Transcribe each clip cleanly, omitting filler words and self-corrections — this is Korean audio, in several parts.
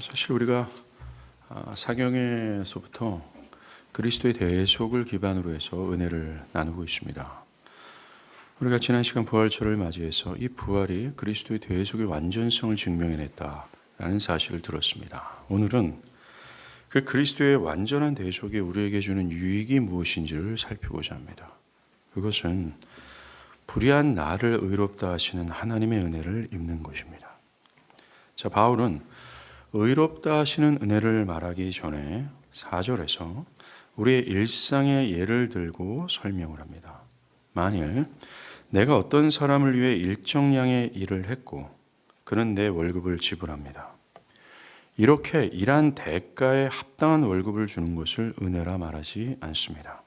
사실 우리가 사경에서부터 그리스도의 대속을 기반으로 해서 은혜를 나누고 있습니다. 우리가 지난 시간 부활절을 맞이해서 이 부활이 그리스도의 대속의 완전성을 증명해냈다라는 사실을 들었습니다. 오늘은 그 그리스도의 완전한 대속이 우리에게 주는 유익이 무엇인지를 살피고자 합니다. 그것은 불의한 나를 의롭다 하시는 하나님의 은혜를 입는 것입니다. 자, 바울은 의롭다 하시는 은혜를 말하기 전에 4절에서 우리의 일상의 예를 들고 설명을 합니다. 만일 내가 어떤 사람을 위해 일정량의 일을 했고 그는 내 월급을 지불합니다. 이렇게 일한 대가에 합당한 월급을 주는 것을 은혜라 말하지 않습니다.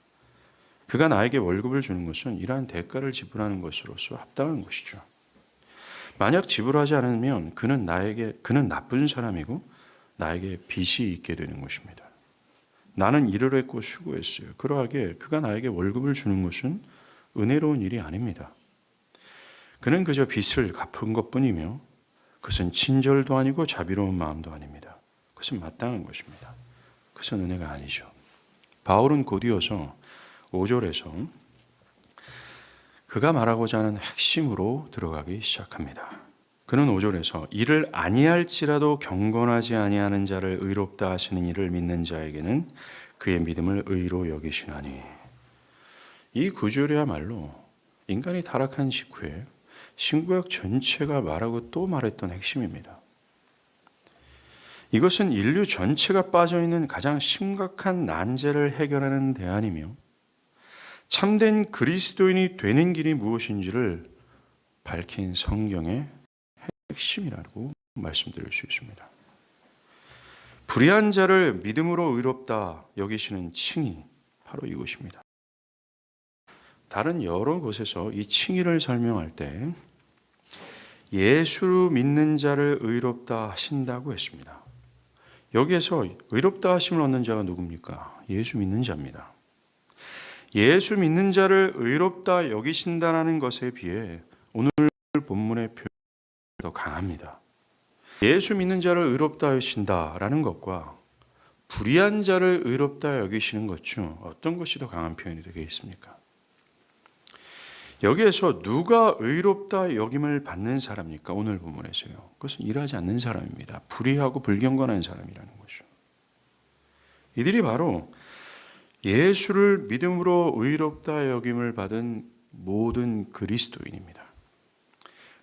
그가 나에게 월급을 주는 것은 일한 대가를 지불하는 것으로서 합당한 것이죠. 만약 지불하지 않으면 그는 나쁜 사람이고 나에게 빚이 있게 되는 것입니다. 나는 일을 했고 수고했어요. 그러하게 그가 나에게 월급을 주는 것은 은혜로운 일이 아닙니다. 그는 그저 빚을 갚은 것뿐이며 그것은 친절도 아니고 자비로운 마음도 아닙니다. 그것은 마땅한 것입니다. 그것은 은혜가 아니죠. 바울은 곧이어서 5절에서 그가 말하고자 하는 핵심으로 들어가기 시작합니다. 그는 5절에서 이를 아니할지라도 경건하지 아니하는 자를 의롭다 하시는 이를 믿는 자에게는 그의 믿음을 의로 여기시나니. 이 구절이야말로 인간이 타락한 직후에 신구약 전체가 말하고 또 말했던 핵심입니다. 이것은 인류 전체가 빠져있는 가장 심각한 난제를 해결하는 대안이며 참된 그리스도인이 되는 길이 무엇인지를 밝힌 성경의 핵심이라고 말씀드릴 수 있습니다. 불의한 자를 믿음으로 의롭다 여기시는 칭의, 바로 이것입니다. 다른 여러 곳에서 이 칭의를 설명할 때 예수 믿는 자를 의롭다 하신다고 했습니다. 여기에서 의롭다 하심을 얻는 자가 누굽니까? 예수 믿는 자입니다. 예수 믿는 자를 의롭다 여기신다라는 것에 비해 오늘 본문의 표현이 더 강합니다. 예수 믿는 자를 의롭다 여기신다라는 것과 불의한 자를 의롭다 여기시는 것 중 어떤 것이 더 강한 표현이 되겠습니까? 여기에서 누가 의롭다 여김을 받는 사람입니까? 오늘 본문에서요. 그것은 일하지 않는 사람입니다. 불의하고 불경건한 사람이라는 거죠. 이들이 바로 예수를 믿음으로 의롭다 여김을 받은 모든 그리스도인입니다.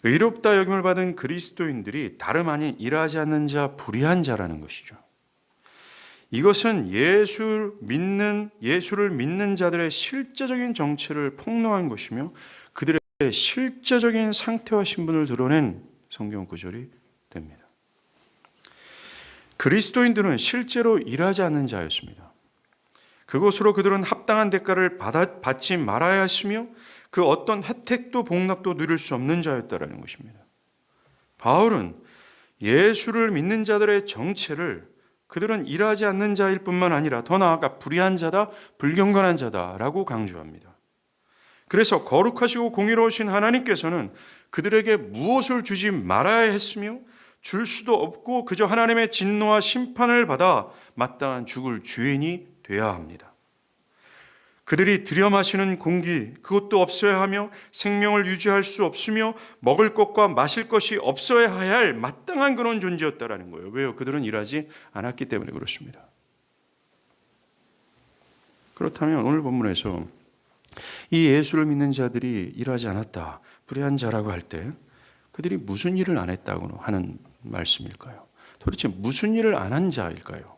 의롭다 여김을 받은 그리스도인들이 다름 아닌 일하지 않는 자, 불의한 자라는 것이죠. 이것은 예수를 믿는 자들의 실제적인 정체를 폭로한 것이며 그들의 실제적인 상태와 신분을 드러낸 성경 구절이 됩니다. 그리스도인들은 실제로 일하지 않는 자였습니다. 그것으로 그들은 합당한 대가를 받지 말아야 했으며 그 어떤 혜택도 복락도 누릴 수 없는 자였다라는 것입니다. 바울은 예수를 믿는 자들의 정체를 그들은 일하지 않는 자일 뿐만 아니라 더 나아가 불의한 자다, 불경건한 자다라고 강조합니다. 그래서 거룩하시고 공의로우신 하나님께서는 그들에게 무엇을 주지 말아야 했으며 줄 수도 없고 그저 하나님의 진노와 심판을 받아 마땅한 죽을 죄인이 돼야 합니다. 그들이 들여 마시는 공기 그것도 없어야 하며 생명을 유지할 수 없으며 먹을 것과 마실 것이 없어야 할 마땅한 그런 존재였다라는 거예요. 왜요? 그들은 일하지 않았기 때문에 그렇습니다. 그렇다면 오늘 본문에서 이 예수를 믿는 자들이 일하지 않았다, 불의한 자라고 할 때 그들이 무슨 일을 안 했다고 하는 말씀일까요? 도대체 무슨 일을 안 한 자일까요?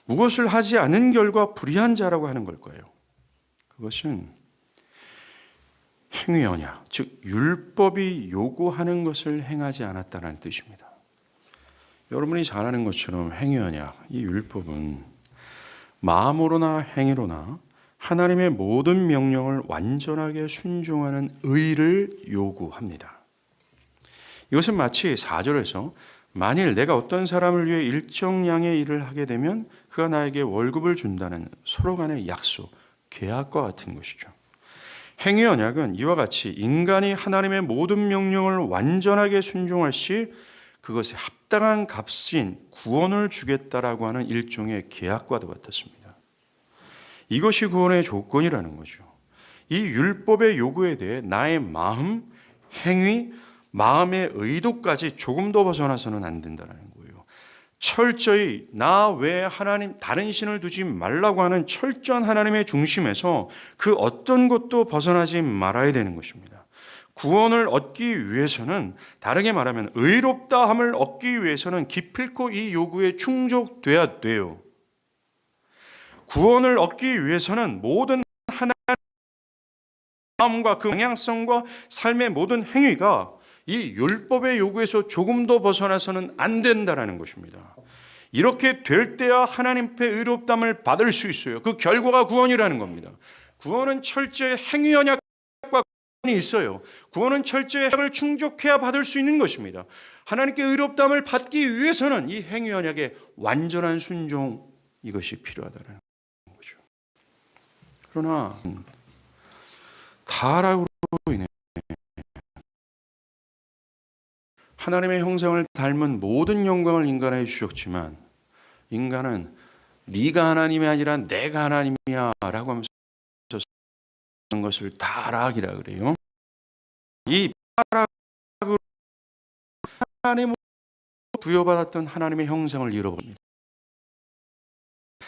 무엇을 하지 않은 결과 불의한 자라고 하는 걸까요? 그것은 행위언약, 즉 율법이 요구하는 것을 행하지 않았다는 뜻입니다. 여러분이 잘 아는 것처럼 행위언약, 이 율법은 마음으로나 행위로나 하나님의 모든 명령을 완전하게 순종하는 의를 요구합니다. 이것은 마치 4절에서 만일 내가 어떤 사람을 위해 일정량의 일을 하게 되면 그가 나에게 월급을 준다는 서로 간의 약속, 계약과 같은 것이죠. 행위 언약은 이와 같이 인간이 하나님의 모든 명령을 완전하게 순종할 시 그것에 합당한 값인 구원을 주겠다라고 하는 일종의 계약과도 같았습니다. 이것이 구원의 조건이라는 거죠. 이 율법의 요구에 대해 나의 마음, 행위, 마음의 의도까지 조금 더 벗어나서는 안 된다는 거예요. 철저히 나 외에 하나님 다른 신을 두지 말라고 하는 철저한 하나님의 중심에서 그 어떤 것도 벗어나지 말아야 되는 것입니다. 구원을 얻기 위해서는, 다르게 말하면 의롭다함을 얻기 위해서는 기필코 이 요구에 충족돼야 돼요. 구원을 얻기 위해서는 모든 하나님의 마음과 그 방향성과 삶의 모든 행위가 이 율법의 요구에서 조금 더 벗어나서는 안 된다는 것입니다. 이렇게 될 때야 하나님의 의롭다함을 받을 수 있어요. 그 결과가 구원이라는 겁니다. 구원은 철저히 행위 언약과 구원이 있어요. 구원은 철저히 행위를 충족해야 받을 수 있는 것입니다. 하나님께 의롭다함을 받기 위해서는 이 행위 언약의 완전한 순종, 이것이 필요하다는 거죠. 그러나 타락으로 인해 하나님의 형상을 닮은 모든 영광을 인간에게 주셨지만 인간은 네가 하나님이 아니라 내가 하나님이야 라고 하면서 것을 타락이라 그래요. 이 타락으로 하나님으로 부여받았던 하나님의 형상을 잃어버립니다.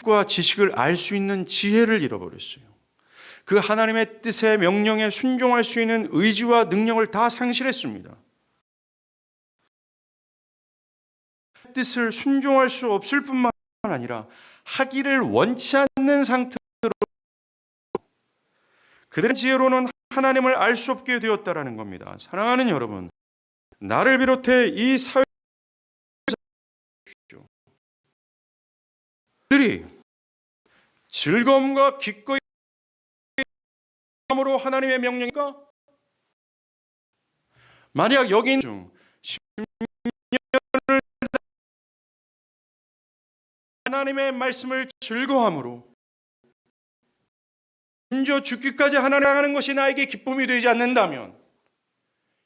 과 지식을 알 수 있는 지혜를 잃어버렸어요. 그 하나님의 뜻에 명령에 순종할 수 있는 의지와 능력을 다 상실했습니다. 뜻을 순종할 수 없을 뿐만 아니라 하기를 원치 않는 상태로 그들의 지혜로는 하나님을 알 수 없게 되었다라는 겁니다. 사랑하는 여러분, 나를 비롯해 이 사회에서 그들이 즐거움과 기꺼이 함으로 하나님의 명령이니까 만약 여긴 중 10년을 하나님의 말씀을 즐거워함으로 심지어 죽기까지 하나님을 향하는 것이 나에게 기쁨이 되지 않는다면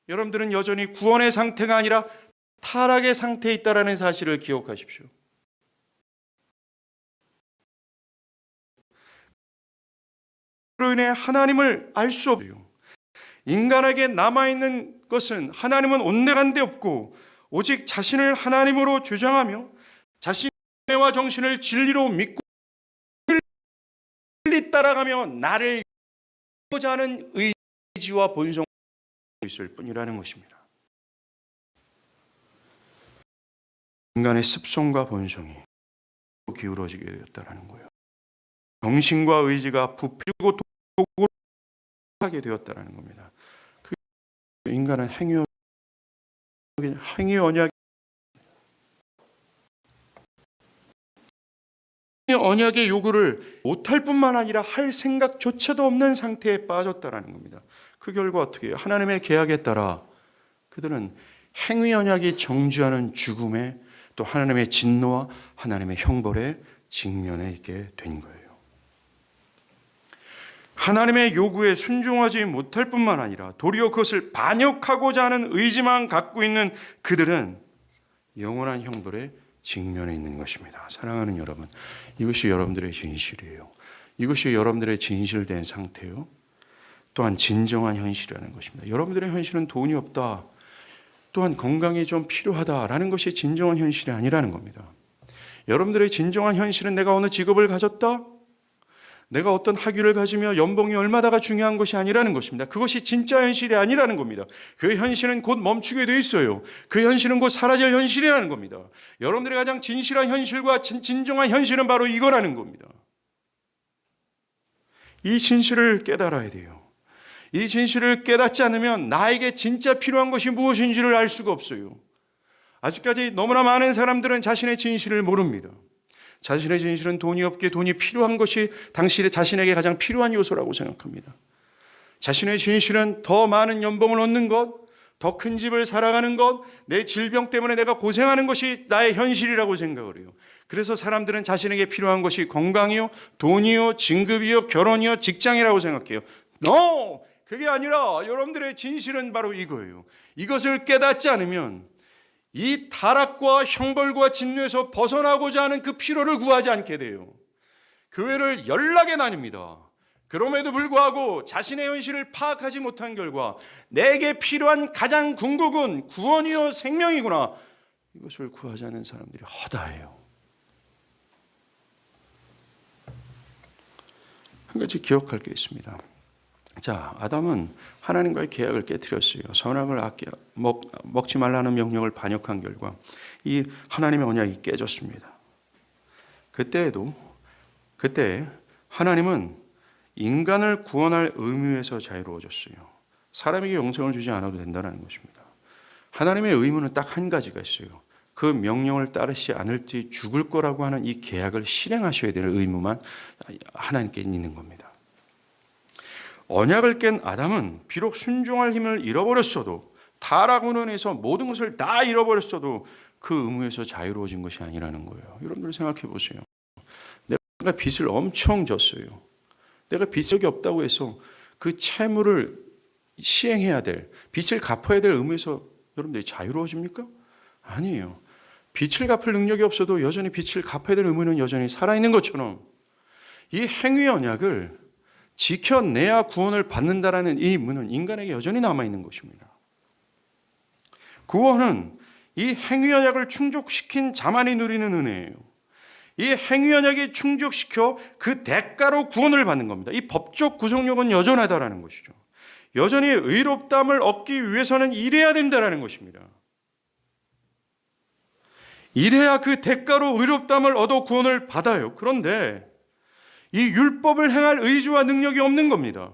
여러분들은 여전히 구원의 상태가 아니라 타락의 상태에 있다는 사실을 기억하십시오. 그로 인해 하나님을 알 수 없어요. 인간에게 남아있는 것은 하나님은 온데간데 없고 오직 자신을 하나님으로 주장하며 자신의 와 정신을 진리로 믿고 진리 따라가며 나를 이루고자 하는 의지와 본성이 있을 뿐이라는 것입니다. 인간의 습성과 본성이 기울어지게 되었다는 거예요. 정신과 의지가 부풀고 도구하게 되었다는 겁니다. 그 인간은 행위 언약의 요구를 못할 뿐만 아니라 할 생각조차도 없는 상태에 빠졌다는 겁니다. 그 결과 어떻게 해요? 하나님의 계약에 따라 그들은 행위 언약이 정죄하는 죽음에 또 하나님의 진노와 하나님의 형벌에 직면해 있게 된 거예요. 하나님의 요구에 순종하지 못할 뿐만 아니라 도리어 그것을 반역하고자 하는 의지만 갖고 있는 그들은 영원한 형벌에 직면해 있는 것입니다. 사랑하는 여러분, 이것이 여러분들의 진실이에요. 이것이 여러분들의 진실된 상태요. 또한 진정한 현실이라는 것입니다. 여러분들의 현실은 돈이 없다, 또한 건강이 좀 필요하다라는 것이 진정한 현실이 아니라는 겁니다. 여러분들의 진정한 현실은 내가 어느 직업을 가졌다, 내가 어떤 학위를 가지며 연봉이 얼마다가 중요한 것이 아니라는 것입니다. 그것이 진짜 현실이 아니라는 겁니다. 그 현실은 곧 멈추게 돼 있어요. 그 현실은 곧 사라질 현실이라는 겁니다. 여러분들의 가장 진실한 현실과 진정한 현실은 바로 이거라는 겁니다. 이 진실을 깨달아야 돼요. 이 진실을 깨닫지 않으면 나에게 진짜 필요한 것이 무엇인지를 알 수가 없어요. 아직까지 너무나 많은 사람들은 자신의 진실을 모릅니다. 자신의 진실은 돈이 없기에 돈이 필요한 것이 당신의 자신에게 가장 필요한 요소라고 생각합니다. 자신의 진실은 더 많은 연봉을 얻는 것, 더 큰 집을 살아가는 것, 내 질병 때문에 내가 고생하는 것이 나의 현실이라고 생각을 해요. 그래서 사람들은 자신에게 필요한 것이 건강이요, 돈이요, 진급이요, 결혼이요, 직장이라고 생각해요. No! 그게 아니라 여러분들의 진실은 바로 이거예요. 이것을 깨닫지 않으면 이 타락과 형벌과 진노에서 벗어나고자 하는 그 피로를 구하지 않게 돼요. 교회를 연락에 다닙니다. 그럼에도 불구하고 자신의 현실을 파악하지 못한 결과 내게 필요한 가장 궁극은 구원이요 생명이구나, 이것을 구하지 않는 사람들이 허다해요. 한 가지 기억할 게 있습니다. 자, 아담은 하나님과의 계약을 깨뜨렸어요. 선악을 먹지 말라는 명령을 반역한 결과 이 하나님의 언약이 깨졌습니다. 그때 하나님은 인간을 구원할 의무에서 자유로워졌어요. 사람에게 영생을 주지 않아도 된다는 것입니다. 하나님의 의무는 딱 한 가지가 있어요. 그 명령을 따르지 않을지 죽을 거라고 하는 이 계약을 실행하셔야 되는 의무만 하나님께 있는 겁니다. 언약을 깬 아담은 비록 순종할 힘을 잃어버렸어도, 타락으로 인해서 모든 것을 다 잃어버렸어도 그 의무에서 자유로워진 것이 아니라는 거예요. 여러분들 생각해 보세요. 내가 빚을 엄청 졌어요. 내가 빚이 없다고 해서 그 채무를 시행해야 될, 빚을 갚아야 될 의무에서 여러분들이 자유로워집니까? 아니에요. 빚을 갚을 능력이 없어도 여전히 빚을 갚아야 될 의무는 여전히 살아있는 것처럼 이 행위 언약을 지켜내야 구원을 받는다라는 이 의무는 인간에게 여전히 남아있는 것입니다. 구원은 이 행위 언약을 충족시킨 자만이 누리는 은혜예요. 이 행위 언약이 충족시켜 그 대가로 구원을 받는 겁니다. 이 법적 구속력은 여전하다라는 것이죠. 여전히 의롭다함을 얻기 위해서는 일해야 된다라는 것입니다. 이래야 그 대가로 의롭다함을 얻어 구원을 받아요. 그런데 이 율법을 행할 의지와 능력이 없는 겁니다.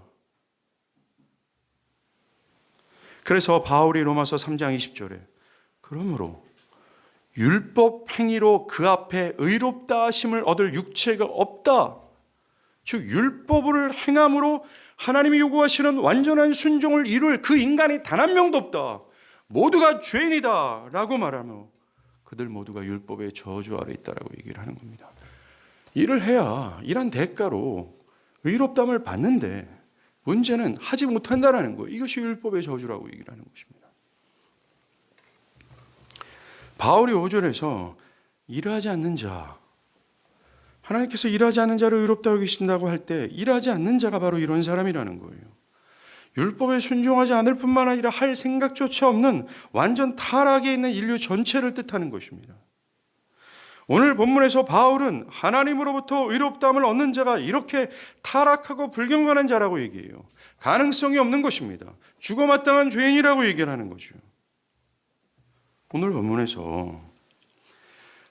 그래서 바울이 로마서 3장 20절에 그러므로 율법 행위로 그 앞에 의롭다 하심을 얻을 육체가 없다. 즉 율법을 행함으로 하나님이 요구하시는 완전한 순종을 이룰 그 인간이 단 한 명도 없다. 모두가 죄인이다 라고 말하며 그들 모두가 율법의 저주 아래 있다라고 얘기를 하는 겁니다. 일을 해야 일한 대가로 의롭다함을 받는데 문제는 하지 못한다라는 거예요. 이것이 율법의 저주라고 얘기를 하는 것입니다. 바울이 5절에서 일하지 않는 자, 하나님께서 일하지 않는 자를 의롭다고 여기신다고 할 때 일하지 않는 자가 바로 이런 사람이라는 거예요. 율법에 순종하지 않을 뿐만 아니라 할 생각조차 없는 완전 타락에 있는 인류 전체를 뜻하는 것입니다. 오늘 본문에서 바울은 하나님으로부터 의롭다함을 얻는 자가 이렇게 타락하고 불경건한 자라고 얘기해요. 가능성이 없는 것입니다. 죽어마땅한 죄인이라고 얘기를 하는 거죠. 오늘 본문에서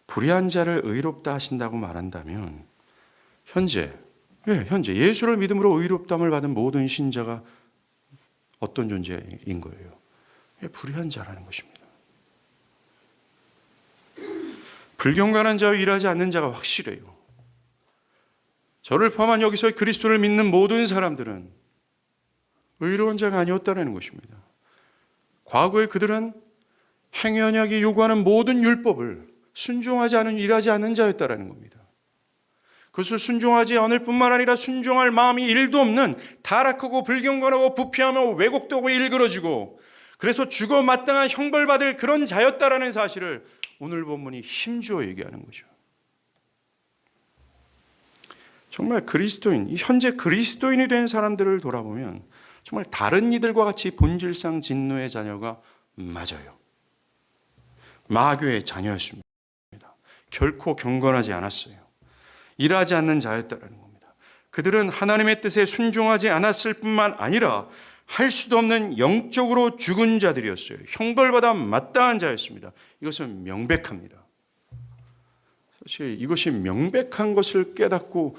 불의한 자를 의롭다 하신다고 말한다면 현재 예수를 믿음으로 의롭다함을 받은 모든 신자가 어떤 존재인 거예요? 불의한 자라는 것입니다. 불경건한 자와 일하지 않는 자가 확실해요. 저를 포함한 여기서 그리스도를 믿는 모든 사람들은 의로운 자가 아니었다는 것입니다. 과거에 그들은 행위 언약이 요구하는 모든 율법을 순종하지 않은 일하지 않는 자였다는 겁니다. 그것을 순종하지 않을 뿐만 아니라 순종할 마음이 일도 없는 타락하고 불경건하고 부패하며 왜곡되고 일그러지고 그래서 죽어 마땅한 형벌받을 그런 자였다라는 사실을 오늘 본문이 힘주어 얘기하는 거죠. 정말 그리스도인, 현재 그리스도인이 된 사람들을 돌아보면 정말 다른 이들과 같이 본질상 진노의 자녀가 맞아요. 마귀의 자녀였습니다. 결코 경건하지 않았어요. 일하지 않는 자였다라는 겁니다. 그들은 하나님의 뜻에 순종하지 않았을 뿐만 아니라 할 수도 없는 영적으로 죽은 자들이었어요. 형벌받아 마땅한 자였습니다. 이것은 명백합니다. 사실 이것이 명백한 것을 깨닫고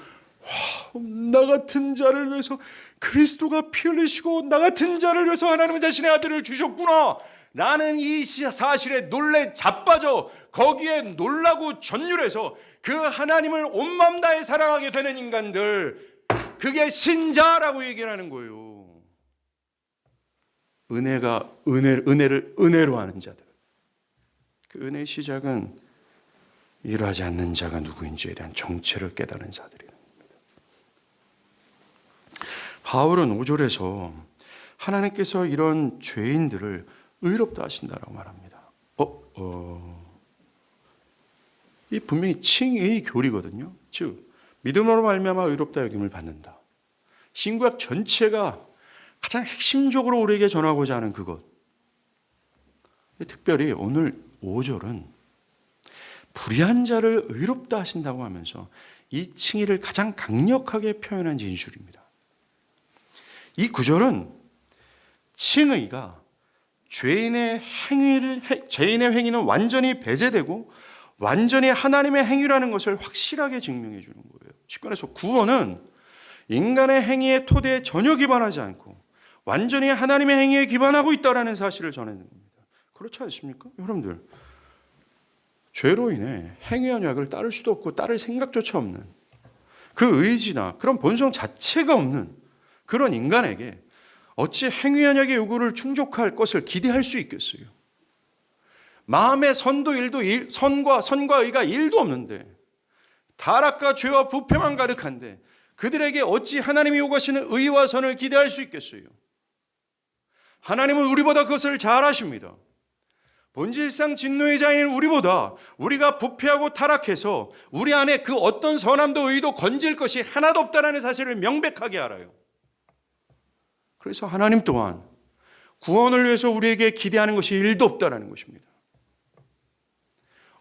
나 같은 자를 위해서 그리스도가 피 흘리시고 나 같은 자를 위해서 하나님은 자신의 아들을 주셨구나. 나는 이 사실에 놀래 자빠져 거기에 놀라고 전율해서 그 하나님을 온 마음 다해 사랑하게 되는 인간들, 그게 신자라고 얘기를 하는 거예요. 은혜를 은혜로 하는 자들. 그 은혜의 시작은 일하지 않는 자가 누구인지에 대한 정체를 깨달은 자들이에요. 바울은 5절에서 하나님께서 이런 죄인들을 의롭다 하신다라고 말합니다. 이 분명히 칭의 교리거든요. 즉 믿음으로 말미암아 의롭다 여김을 받는다. 신구약 전체가 가장 핵심적으로 우리에게 전하고자 하는 그것. 특별히 오늘 5절은 불의한 자를 의롭다 하신다고 하면서 이 칭의를 가장 강력하게 표현한 진술입니다. 이 구절은 칭의가 죄인의 행위는 완전히 배제되고 완전히 하나님의 행위라는 것을 확실하게 증명해 주는 거예요. 직관해서 구원은 인간의 행위의 토대에 전혀 기반하지 않고 완전히 하나님의 행위에 기반하고 있다는 사실을 전하는 겁니다. 그렇지 않습니까? 여러분들, 죄로 인해 행위 언약을 따를 수도 없고 따를 생각조차 없는 그 의지나 그런 본성 자체가 없는 그런 인간에게 어찌 행위 언약의 요구를 충족할 것을 기대할 수 있겠어요? 마음의 선과 의가 1도 없는데 타락과 죄와 부패만 가득한데 그들에게 어찌 하나님이 요구하시는 의와 선을 기대할 수 있겠어요? 하나님은 우리보다 그것을 잘 아십니다. 본질상 진노의 자인 우리보다 우리가 부패하고 타락해서 우리 안에 그 어떤 선함도 의도 건질 것이 하나도 없다는 사실을 명백하게 알아요. 그래서 하나님 또한 구원을 위해서 우리에게 기대하는 것이 1도 없다는 것입니다.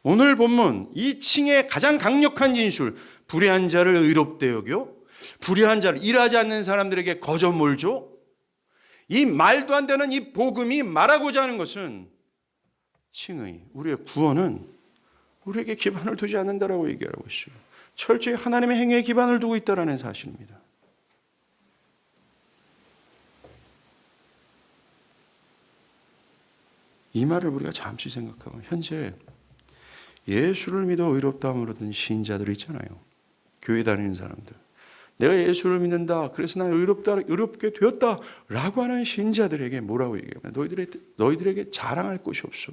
오늘 본문 이 칭의 가장 강력한 진술, 불의한 자를 의롭되 여겨, 불의한 자를 일하지 않는 사람들에게 거저물 줘. 이 말도 안 되는 이 복음이 말하고자 하는 것은 칭의, 우리의 구원은 우리에게 기반을 두지 않는다라고 얘기하고 있어요. 철저히 하나님의 행위에 기반을 두고 있다는 사실입니다. 이 말을 우리가 잠시 생각하면 현재 예수를 믿어 의롭다함을 얻은 신자들 있잖아요. 교회 다니는 사람들. 내가 예수를 믿는다. 그래서 난 의롭게 되었다. 라고 하는 신자들에게 뭐라고 얘기하면 너희들에게 자랑할 것이 없어.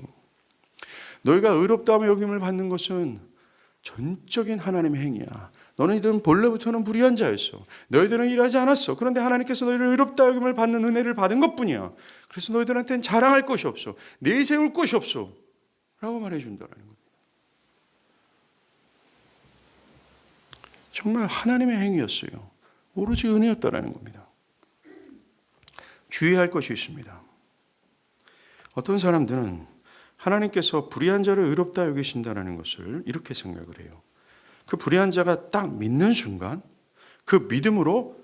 너희가 의롭다함의 여김을 받는 것은 전적인 하나님의 행위야. 너희들은 본래부터는 불의한 자였어. 너희들은 일하지 않았어. 그런데 하나님께서 너희를 의롭다 여김을 받는 은혜를 받은 것뿐이야. 그래서 너희들한테는 자랑할 것이 없어. 내세울 것이 없어. 라고 말해준다는 겁니다. 정말 하나님의 행위였어요. 오로지 은혜였다라는 겁니다. 주의할 것이 있습니다. 어떤 사람들은 하나님께서 불의한 자를 의롭다 여기신다는 것을 이렇게 생각을 해요. 그 불의한 자가 딱 믿는 순간 그 믿음으로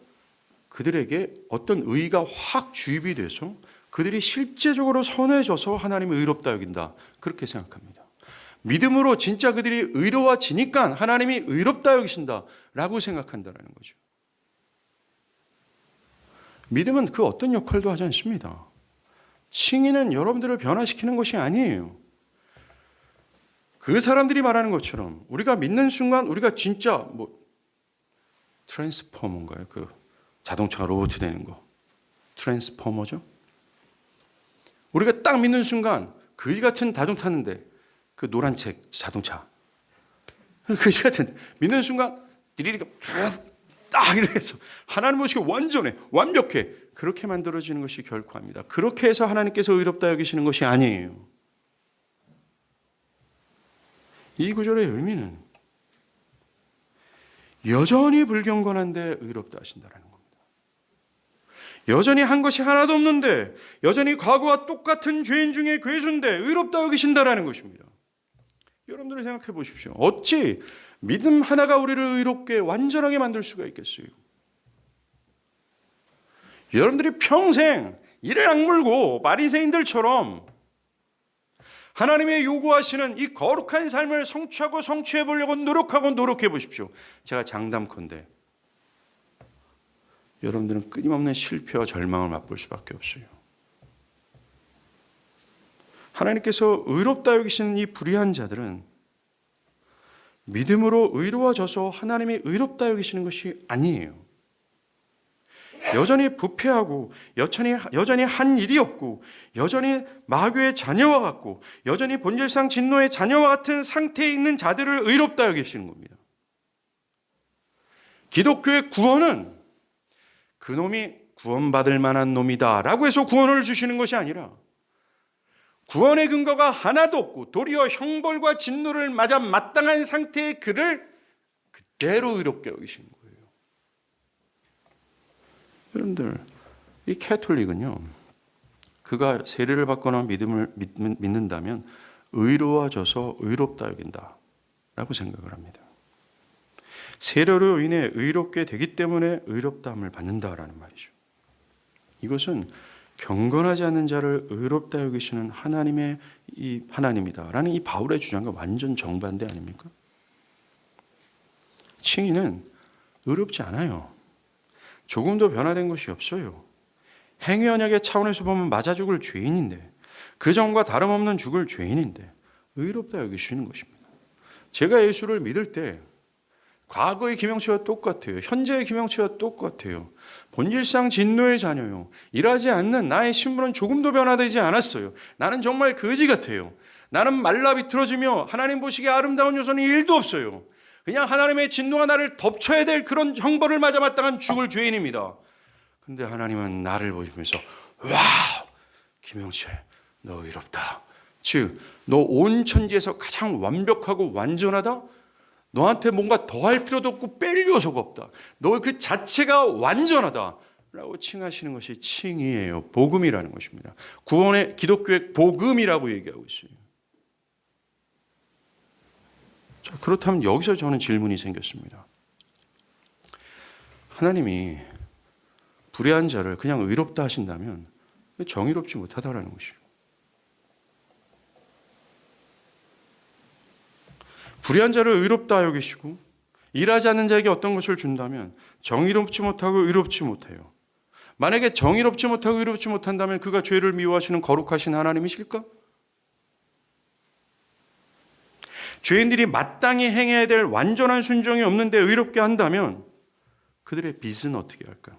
그들에게 어떤 의가 확 주입이 돼서 그들이 실제적으로 선해져서 하나님을 의롭다 여긴다. 그렇게 생각합니다. 믿음으로 진짜 그들이 의로워지니까 하나님이 의롭다 여기신다라고 생각한다는 거죠. 믿음은 그 어떤 역할도 하지 않습니다. 칭의는 여러분들을 변화시키는 것이 아니에요. 그 사람들이 말하는 것처럼 우리가 믿는 순간 우리가 진짜 트랜스포머인가요? 그 자동차가 로봇 되는 거. 트랜스포머죠? 우리가 딱 믿는 순간 그지 같은 자동차 탔는데 그 노란색 자동차. 그지 같은 믿는 순간 디리리가 딱 이렇게 해서 하나님 모시고 완전해, 완벽해. 그렇게 만들어지는 것이 결코 아닙니다. 그렇게 해서 하나님께서 의롭다 여기시는 것이 아니에요. 이 구절의 의미는 여전히 불경건한데 의롭다 하신다는 겁니다. 여전히 한 것이 하나도 없는데 여전히 과거와 똑같은 죄인 중에 괴수인데 의롭다 여기신다는 것입니다. 여러분들이 생각해 보십시오. 어찌 믿음 하나가 우리를 의롭게 완전하게 만들 수가 있겠어요? 여러분들이 평생 이를 악물고 바리새인들처럼 하나님의 요구하시는 이 거룩한 삶을 성취하고 성취해 보려고 노력해 보십시오. 제가 장담컨대 여러분들은 끊임없는 실패와 절망을 맛볼 수밖에 없어요. 하나님께서 의롭다 여기시는 이 불의한 자들은 믿음으로 의로워져서 하나님이 의롭다 여기시는 것이 아니에요. 여전히 부패하고 여전히 한 일이 없고 여전히 마귀의 자녀와 같고 여전히 본질상 진노의 자녀와 같은 상태에 있는 자들을 의롭다 여기시는 겁니다. 기독교의 구원은 그놈이 구원받을 만한 놈이다 라고 해서 구원을 주시는 것이 아니라 구원의 근거가 하나도 없고 도리어 형벌과 진노를 맞아 마땅한 상태의 그를 그대로 의롭게 여기시는 거예요. 여러분들, 이 캐톨릭은요, 그가 세례를 받거나 믿음을 믿는다면 의로워져서 의롭다 여긴다 라고 생각을 합니다. 세례로 인해 의롭게 되기 때문에 의롭다함을 받는다라는 말이죠. 이것은 경건하지 않는 자를 의롭다 여기시는 하나님의 이 하나님이다라는 이 바울의 주장과 완전 정반대 아닙니까? 칭의는 의롭지 않아요. 조금도 변화된 것이 없어요. 행위 언약의 차원에서 보면 맞아 죽을 죄인인데, 그 전과 다름없는 죽을 죄인인데 의롭다 여기시는 것입니다. 제가 예수를 믿을 때 과거의 김영치와 똑같아요. 현재의 김영치와 똑같아요. 본질상 진노의 자녀요. 일하지 않는 나의 신분은 조금도 변화되지 않았어요. 나는 정말 거지 같아요. 나는 말라 비틀어지며 하나님 보시기에 아름다운 요소는 1도 없어요. 그냥 하나님의 진노가 나를 덮쳐야 될 그런 형벌을 맞아 마땅한 죽을 죄인입니다. 근데 하나님은 나를 보시면서 와, 김영치 너 의롭다. 즉, 너 온 천지에서 가장 완벽하고 완전하다. 너한테 뭔가 더할 필요도 없고 뺄 요소가 없다. 너 그 자체가 완전하다 라고 칭하시는 것이 칭의예요. 복음이라는 것입니다. 구원의 기독교의 복음이라고 얘기하고 있어요. 자, 그렇다면 여기서 저는 질문이 생겼습니다. 하나님이 불의한 자를 그냥 의롭다 하신다면 정의롭지 못하다라는 것이죠. 불의한 자를 의롭다 여기시고 일하지 않는 자에게 어떤 것을 준다면 정의롭지 못하고 의롭지 못해요. 만약에 정의롭지 못하고 의롭지 못한다면 그가 죄를 미워하시는 거룩하신 하나님이실까? 죄인들이 마땅히 행해야 될 완전한 순종이 없는데 의롭게 한다면 그들의 빚은 어떻게 할까요?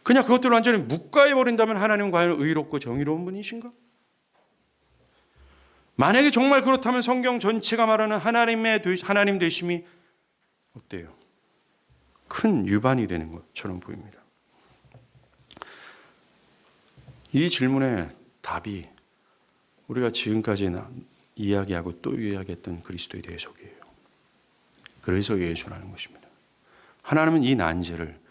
그냥 그것들을 완전히 묵과해버린다면 하나님은 과연 의롭고 정의로운 분이신가? 만약에 정말 그렇다면 성경 전체가 말하는 하나님 되심이 어때요? 큰 유반이 되는 것처럼 보입니다. 이 질문의 답이 우리가 지금까지 이야기하고 또 이야기했던 그리스도의 대속이에요. 그래서 예수라는 것입니다. 하나님은 이 난제를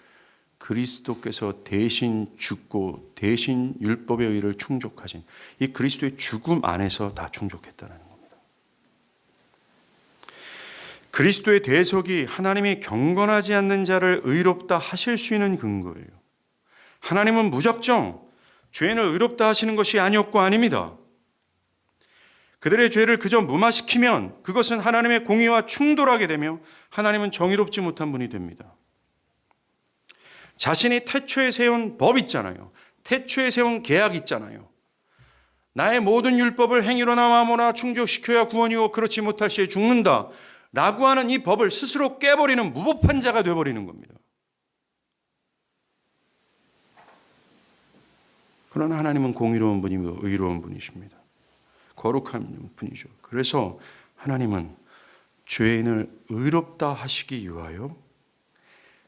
그리스도께서 대신 죽고 대신 율법의 의를 충족하신 이 그리스도의 죽음 안에서 다 충족했다는 겁니다. 그리스도의 대속이 하나님이 경건하지 않는 자를 의롭다 하실 수 있는 근거예요. 하나님은 무작정 죄인을 의롭다 하시는 것이 아니었고 아닙니다. 그들의 죄를 그저 무마시키면 그것은 하나님의 공의와 충돌하게 되며 하나님은 정의롭지 못한 분이 됩니다. 자신이 태초에 세운 법 있잖아요. 태초에 세운 계약 있잖아요. 나의 모든 율법을 행위로나 마모나 충족시켜야 구원이고 그렇지 못할 시에 죽는다 라고 하는 이 법을 스스로 깨버리는 무법한 자가 되어버리는 겁니다. 그러나 하나님은 공의로운 분이고 의로운 분이십니다. 거룩한 분이죠. 그래서 하나님은 죄인을 의롭다 하시기 위하여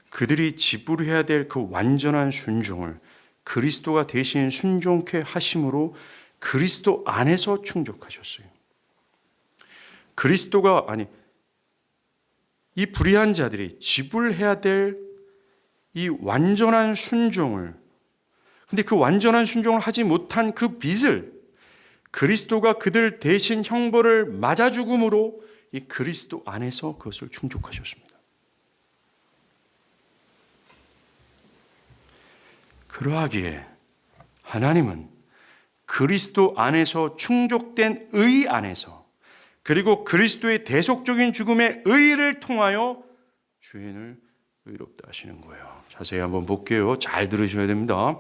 그들이 지불해야 될 그 완전한 순종을 그리스도가 대신 순종케 하심으로 그리스도 안에서 충족하셨어요. 이 불의한 자들이 지불해야 될 이 완전한 순종을, 근데 그 완전한 순종을 하지 못한 그 빚을 그리스도가 그들 대신 형벌을 맞아 죽음으로 이 그리스도 안에서 그것을 충족하셨습니다. 그러하기에 하나님은 그리스도 안에서 충족된 의 안에서 그리고 그리스도의 대속적인 죽음의 의를 통하여 죄인을 의롭다 하시는 거예요. 자세히 한번 볼게요. 잘 들으셔야 됩니다.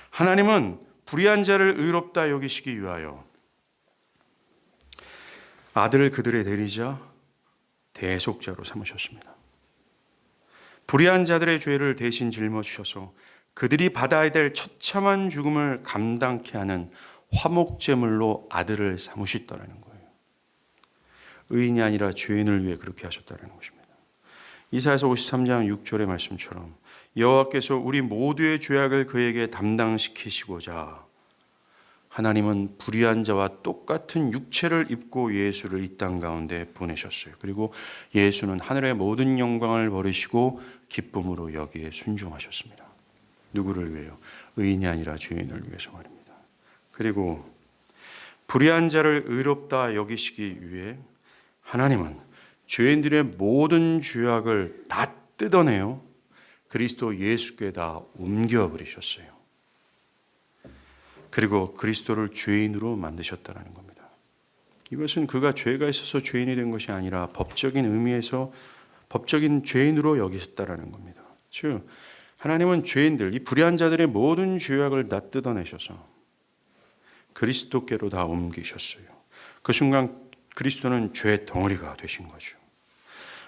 하나님은 불의한 자를 의롭다 여기시기 위하여 아들을 그들의 대리자 대속자로 삼으셨습니다. 불의한 자들의 죄를 대신 짊어지셔서 그들이 받아야 될 처참한 죽음을 감당케 하는 화목제물로 아들을 삼으셨다는 거예요. 의인이 아니라 죄인을 위해 그렇게 하셨다는 것입니다. 이사야서 53장 6절의 말씀처럼 여호와께서 우리 모두의 죄악을 그에게 담당시키시고자 하나님은 불의한 자와 똑같은 육체를 입고 예수를 이 땅 가운데 보내셨어요. 그리고 예수는 하늘의 모든 영광을 버리시고 기쁨으로 여기에 순종하셨습니다. 누구를 위해요? 의인이 아니라 죄인을 위해서 말입니다. 그리고 불의한 자를 의롭다 여기시기 위해 하나님은 죄인들의 모든 죄악을 다 뜯어내요 그리스도 예수께 다 옮겨버리셨어요. 그리고 그리스도를 죄인으로 만드셨다는 겁니다. 이것은 그가 죄가 있어서 죄인이 된 것이 아니라 법적인 의미에서 법적인 죄인으로 여기셨다는 겁니다. 즉 하나님은 죄인들, 이 불의한 자들의 모든 죄악을 다 뜯어내셔서 그리스도께로 다 옮기셨어요. 그 순간 그리스도는 죄의 덩어리가 되신 거죠.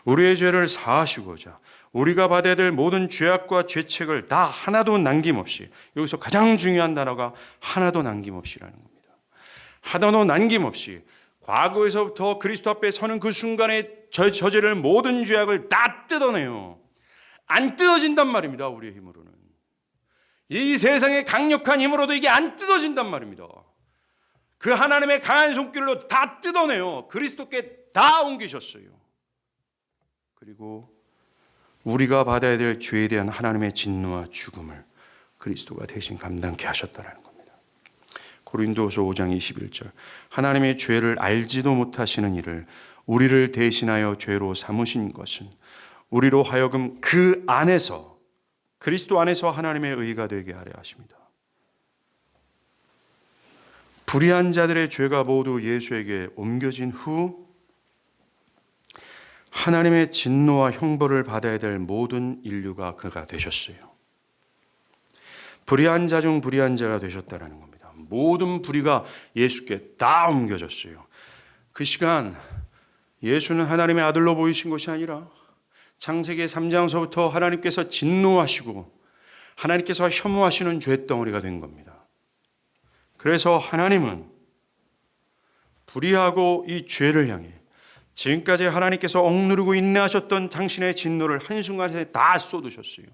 우리의 죄를 사하시고자 우리가 받아야 될 모든 죄악과 죄책을 다 하나도 남김없이, 여기서 가장 중요한 단어가 하나도 남김없이라는 겁니다. 하나도 남김없이 과거에서부터 그리스도 앞에 서는 그 순간에 저지를 모든 죄악을 다 뜯어내요. 안 뜯어진단 말입니다. 우리의 힘으로는. 이 세상의 강력한 힘으로도 이게 안 뜯어진단 말입니다. 그 하나님의 강한 손길로 다 뜯어내요. 그리스도께 다 옮기셨어요. 그리고 우리가 받아야 될 죄에 대한 하나님의 진노와 죽음을 그리스도가 대신 감당케 하셨다는 겁니다. 고린도서 5장 21절 하나님의 죄를 알지도 못하시는 이를 우리를 대신하여 죄로 삼으신 것은 우리로 하여금 그 안에서 그리스도 안에서 하나님의 의가 되게 하려 하십니다. 불의한 자들의 죄가 모두 예수에게 옮겨진 후 하나님의 진노와 형벌을 받아야 될 모든 인류가 그가 되셨어요. 불의한 자 중 불의한 자가 되셨다는 겁니다. 모든 불의가 예수께 다 옮겨졌어요. 그 시간 예수는 하나님의 아들로 보이신 것이 아니라 창세기 3장서부터 하나님께서 진노하시고 하나님께서 혐오하시는 죄덩어리가 된 겁니다. 그래서 하나님은 불의하고 이 죄를 향해 지금까지 하나님께서 억누르고 인내하셨던 당신의 진노를 한순간에 다 쏟으셨어요.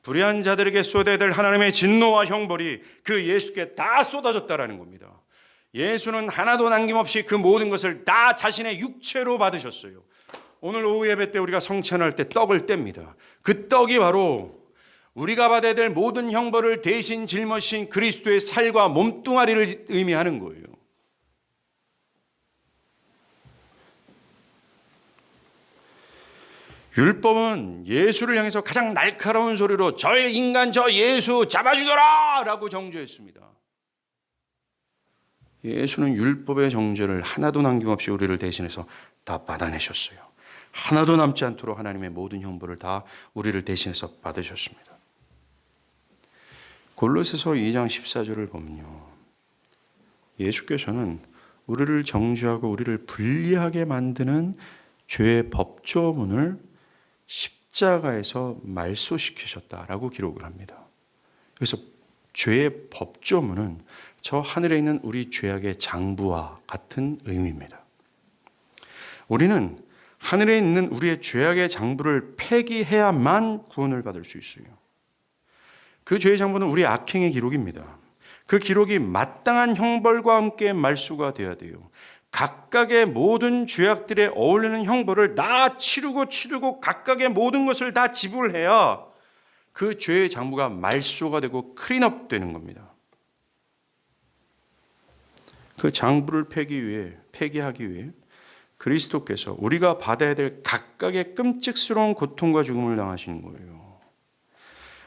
불의한 자들에게 쏟아야 될 하나님의 진노와 형벌이 그 예수께 다 쏟아졌다라는 겁니다. 예수는 하나도 남김없이 그 모든 것을 다 자신의 육체로 받으셨어요. 오늘 오후 예배 때 우리가 성찬할 때 떡을 뗍니다. 그 떡이 바로 우리가 받아야 될 모든 형벌을 대신 짊어진 그리스도의 살과 몸뚱아리를 의미하는 거예요. 율법은 예수를 향해서 가장 날카로운 소리로 저 인간 저 예수 잡아 죽여라 라고 정죄했습니다. 예수는 율법의 정죄를 하나도 남김없이 우리를 대신해서 다 받아내셨어요. 하나도 남지 않도록 하나님의 모든 형벌을 다 우리를 대신해서 받으셨습니다. 골로새서 2장 14절을 보면요, 예수께서는 우리를 정죄하고 우리를 불리하게 만드는 죄의 법조문을 십자가에서 말소시키셨다라고 기록을 합니다. 그래서 죄의 법조문은 저 하늘에 있는 우리 죄악의 장부와 같은 의미입니다. 우리는 하늘에 있는 우리의 죄악의 장부를 폐기해야만 구원을 받을 수 있어요. 그 죄의 장부는 우리의 악행의 기록입니다. 그 기록이 마땅한 형벌과 함께 말소가 되어야 돼요. 각각의 모든 죄악들에 어울리는 형벌을 다 치르고 각각의 모든 것을 다 지불해야 그 죄의 장부가 말소가 되고 클린업 되는 겁니다. 그 장부를 폐기하기 위해 그리스도께서 우리가 받아야 될 각각의 끔찍스러운 고통과 죽음을 당하신 거예요.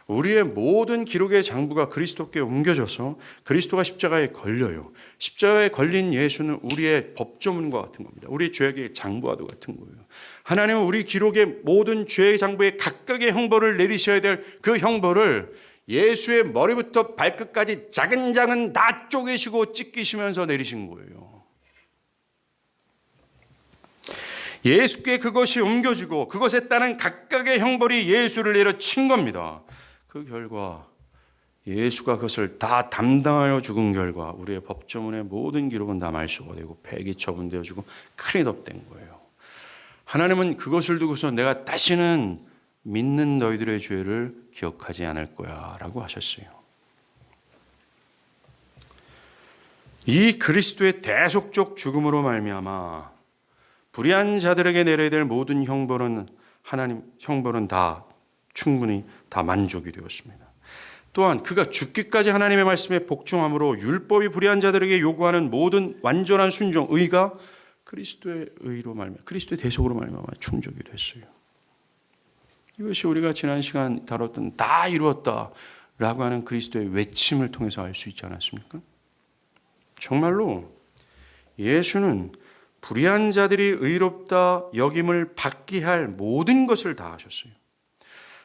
우리의 모든 기록의 장부가 그리스도께 옮겨져서 그리스도가 십자가에 걸려요. 십자가에 걸린 예수는 우리의 법조문과 같은 겁니다. 우리 죄악의 장부와도 같은 거예요. 하나님은 우리 기록의 모든 죄의 장부에 각각의 형벌을 내리셔야 될 그 형벌을 예수의 머리부터 발끝까지 자근자근 다 쪼개시고 찢기시면서 내리신 거예요. 예수께 그것이 옮겨지고 그것에 따른 각각의 형벌이 예수를 내려친 겁니다. 그 결과 예수가 그것을 다 담당하여 죽은 결과 우리의 법조문의 모든 기록은 다 말소가 되고 폐기 처분되어지고 클린업 된 거예요. 하나님은 그것을 두고서 내가 다시는 믿는 너희들의 죄를 기억하지 않을 거야 라고 하셨어요. 이 그리스도의 대속적 죽음으로 말미암아 불의한 자들에게 내려야 될 모든 형벌은 다 충분히 다 만족이 되었습니다. 또한 그가 죽기까지 하나님의 말씀에 복종함으로 율법이 불의한 자들에게 요구하는 모든 완전한 순종, 의가 그리스도의 의로 말미암아 그리스도의 대속으로 말미암아 충족이 됐어요. 이것이 우리가 지난 시간 다뤘던 다 이루었다라고 하는 그리스도의 외침을 통해서 알 수 있지 않았습니까? 정말로 예수는 불의한 자들이 의롭다 여김을 받게 할 모든 것을 다 하셨어요.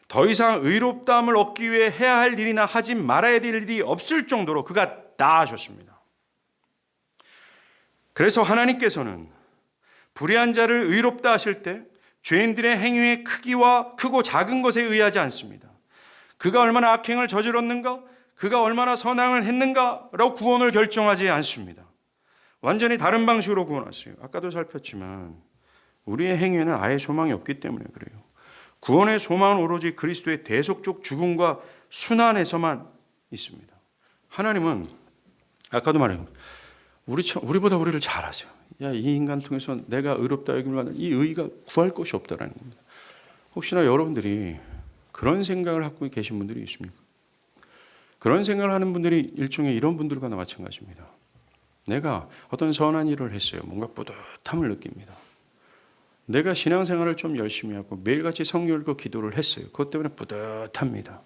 더 이상 의롭다함을 얻기 위해 해야 할 일이나 하지 말아야 될 일이 없을 정도로 그가 다 하셨습니다. 그래서 하나님께서는 불의한 자를 의롭다 하실 때 죄인들의 행위의 크기와 크고 작은 것에 의하지 않습니다. 그가 얼마나 악행을 저질렀는가, 그가 얼마나 선행을 했는가라고 구원을 결정하지 않습니다. 완전히 다른 방식으로 구원하세요. 아까도 살폈지만 우리의 행위에는 아예 소망이 없기 때문에 그래요. 구원의 소망은 오로지 그리스도의 대속적 죽음과 순환에서만 있습니다. 하나님은 아까도 말해요. 우리보다 우리를 잘 아세요. 야, 이 인간을 통해서 내가 의롭다 여김을 받는 이 의의가 구할 것이 없다라는 겁니다. 혹시나 여러분들이 그런 생각을 갖고 계신 분들이 있습니까? 그런 생각을 하는 분들이 일종의 이런 분들과 마찬가지입니다. 내가 어떤 선한 일을 했어요. 뭔가 뿌듯함을 느낍니다. 내가 신앙생활을 좀 열심히 하고 매일같이 성경 읽고 기도를 했어요. 그것 때문에 뿌듯합니다.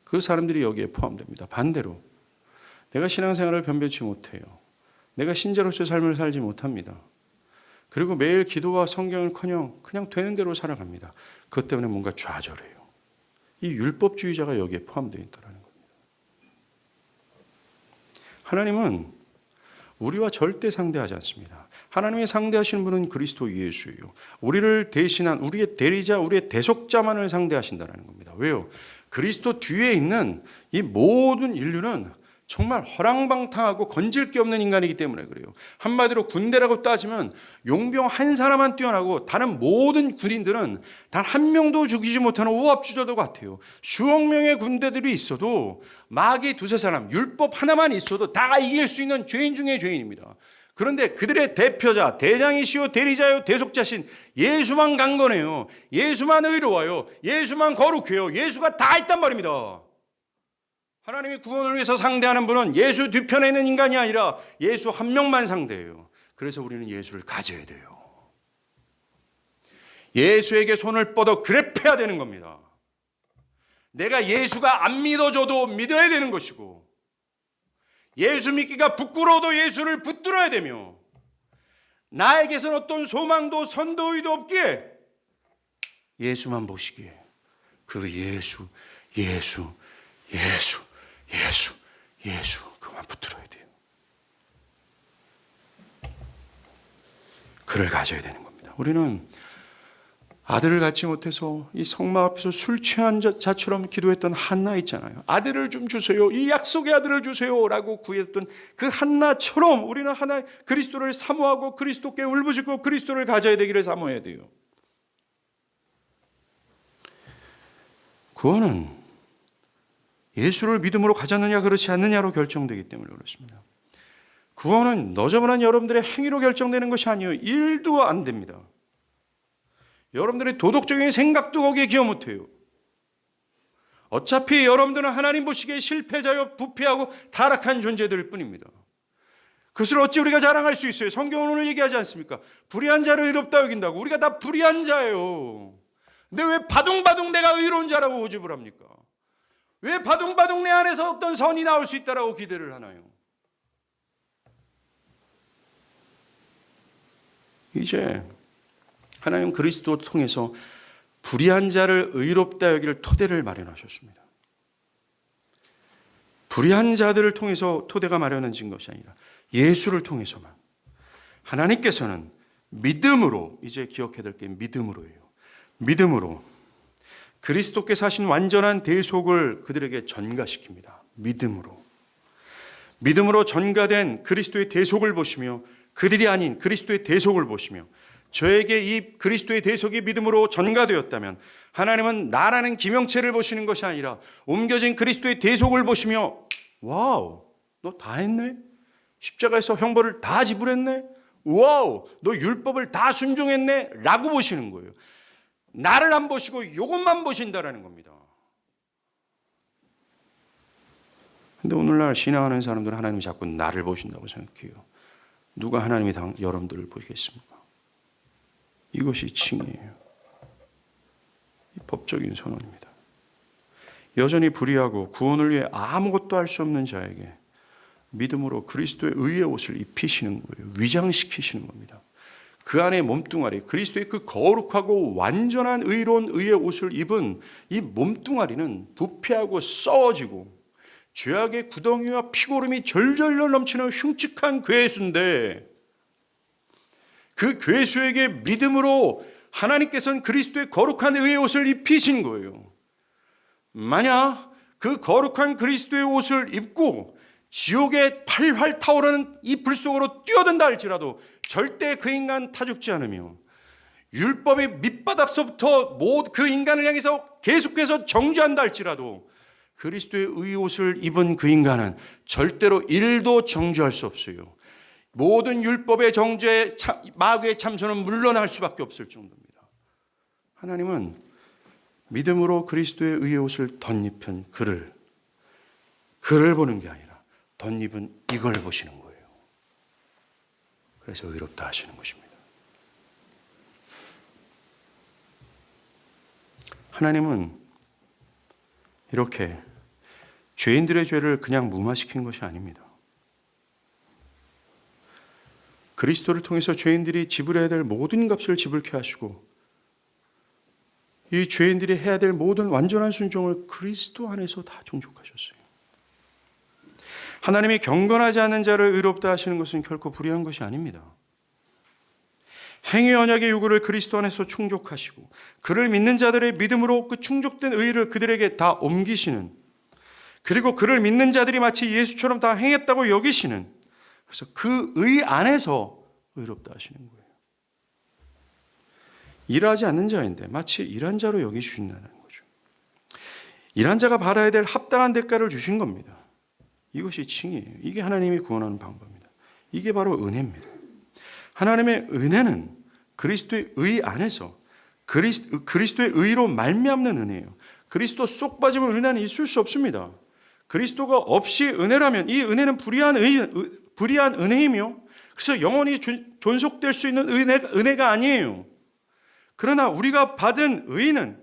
그 사람들이 여기에 포함됩니다. 반대로 내가 신앙생활을 변변치 못해요. 내가 신자로서의 삶을 살지 못합니다. 그리고 매일 기도와 성경을커녕 그냥 되는 대로 살아갑니다. 그것 때문에 뭔가 좌절해요. 이 율법주의자가 여기에 포함되어 있다는 겁니다. 하나님은 우리와 절대 상대하지 않습니다. 하나님이 상대하시는 분은 그리스도 예수예요. 우리를 대신한 우리의 대리자, 우리의 대속자만을 상대하신다는 겁니다. 왜요? 그리스도 뒤에 있는 이 모든 인류는 정말 허랑방탕하고 건질 게 없는 인간이기 때문에 그래요. 한마디로 군대라고 따지면 용병 한 사람만 뛰어나고 다른 모든 군인들은 단 한 명도 죽이지 못하는 오합지졸도 같아요. 수억 명의 군대들이 있어도 마귀 두세 사람, 율법 하나만 있어도 다 이길 수 있는 죄인 중에 죄인입니다. 그런데 그들의 대표자, 대장이시요 대리자요 대속자신 예수만 강건해요. 예수만 의로워요. 예수만 거룩해요. 예수가 다 있단 말입니다. 하나님이 구원을 위해서 상대하는 분은 예수 뒤편에 있는 인간이 아니라 예수 한 명만 상대해요. 그래서 우리는 예수를 가져야 돼요. 예수에게 손을 뻗어 그랩해야 되는 겁니다. 내가 예수가 안 믿어줘도 믿어야 되는 것이고, 예수 믿기가 부끄러워도 예수를 붙들어야 되며, 나에게선 어떤 소망도 선도의도 없기에 예수만 보시기에 그 예수 그만 붙들어야 돼요. 그를 가져야 되는 겁니다. 우리는 아들을 갖지 못해서 이 성막 앞에서 술 취한 자처럼 기도했던 한나 있잖아요. 아들을 좀 주세요. 이 약속의 아들을 주세요 라고 구했던 그 한나처럼 우리는 하나님 그리스도를 사모하고 그리스도께 울부짖고 그리스도를 가져야 되기를 사모해야 돼요. 구원은 예수를 믿음으로 가졌느냐 그렇지 않느냐로 결정되기 때문에 그렇습니다. 구원은 너저분한 여러분들의 행위로 결정되는 것이 아니에요. 일도 안 됩니다. 여러분들의 도덕적인 생각도 거기에 기여 못해요. 어차피 여러분들은 하나님 보시기에 실패자요 부패하고 타락한 존재들 뿐입니다. 그것을 어찌 우리가 자랑할 수 있어요? 성경은 오늘 얘기하지 않습니까? 불의한 자를 의롭다 여긴다고. 우리가 다 불의한 자예요. 근데 왜 바둥바둥 내가 의로운 자라고 고집을 합니까? 왜 바둥바둥 내 안에서 어떤 선이 나올 수 있다라고 기대를 하나요? 이제 하나님 그리스도를 통해서 불의한 자를 의롭다 여길 토대를 마련하셨습니다. 불의한 자들을 통해서 토대가 마련해진 것이 아니라 예수를 통해서만. 하나님께서는 믿음으로, 이제 기억해야 될 게 믿음으로예요. 믿음으로 그리스도께서 하신 완전한 대속을 그들에게 전가시킵니다. 믿음으로 전가된 그리스도의 대속을 보시며 그들이 아닌 그리스도의 대속을 보시며 저에게 이 그리스도의 대속이 믿음으로 전가되었다면 하나님은 나라는 기명체를 보시는 것이 아니라 옮겨진 그리스도의 대속을 보시며 와우, 너 다 했네? 십자가에서 형벌을 다 지불했네? 와우, 너 율법을 다 순종했네? 라고 보시는 거예요. 나를 안 보시고 이것만 보신다라는 겁니다. 근데 오늘날 신앙하는 사람들은 하나님이 자꾸 나를 보신다고 생각해요. 누가 하나님이 여러분들을 보시겠습니까? 이것이 칭의예요. 이 법적인 선언입니다. 여전히 불의하고 구원을 위해 아무것도 할 수 없는 자에게 믿음으로 그리스도의 의의 옷을 입히시는 거예요. 위장시키시는 겁니다. 그 안에 몸뚱아리, 그리스도의 그 거룩하고 완전한 의로운 의의 옷을 입은 이 몸뚱아리는 부패하고 썩어지고 죄악의 구덩이와 피고름이 절절로 넘치는 흉측한 괴수인데 그 괴수에게 믿음으로 하나님께서는 그리스도의 거룩한 의의 옷을 입히신 거예요. 만약 그 거룩한 그리스도의 옷을 입고 지옥의 팔활 타오르는 이 불 속으로 뛰어든다 할지라도 절대 그 인간 타 죽지 않으며 율법의 밑바닥서부터 그 인간을 향해서 계속해서 정죄한다 할지라도 그리스도의 의의 옷을 입은 그 인간은 절대로 1도 정죄할 수 없어요. 모든 율법의 정죄, 마귀의 참소는 물러날 수밖에 없을 정도입니다. 하나님은 믿음으로 그리스도의 의의 옷을 덧입힌 그를 보는 게 아니라 덧입은 이걸 보시는 거예요. 그래서 의롭다 하시는 것입니다. 하나님은 이렇게 죄인들의 죄를 그냥 무마시킨 것이 아닙니다. 그리스도를 통해서 죄인들이 지불해야 될 모든 값을 지불케 하시고 이 죄인들이 해야 될 모든 완전한 순종을 그리스도 안에서 다 충족하셨어요. 하나님이 경건하지 않는 자를 의롭다 하시는 것은 결코 불의한 것이 아닙니다. 행위 언약의 요구를 그리스도 안에서 충족하시고 그를 믿는 자들의 믿음으로 그 충족된 의를 그들에게 다 옮기시는, 그리고 그를 믿는 자들이 마치 예수처럼 다 행했다고 여기시는, 그래서 그 의 안에서 의롭다 하시는 거예요. 일하지 않는 자인데 마치 일한 자로 여기주신다는 거죠. 일한 자가 받아야 될 합당한 대가를 주신 겁니다. 이것이 칭의예요. 이게 하나님이 구원하는 방법입니다. 이게 바로 은혜입니다. 하나님의 은혜는 그리스도의 의 안에서 그리스도의 의로 말미암는 은혜예요. 그리스도 쏙 빠지면 은혜는 있을 수 없습니다. 그리스도가 없이 은혜라면 이 은혜는 불의한 은혜이며 그래서 영원히 존속될 수 있는 은혜가 아니에요. 그러나 우리가 받은 의는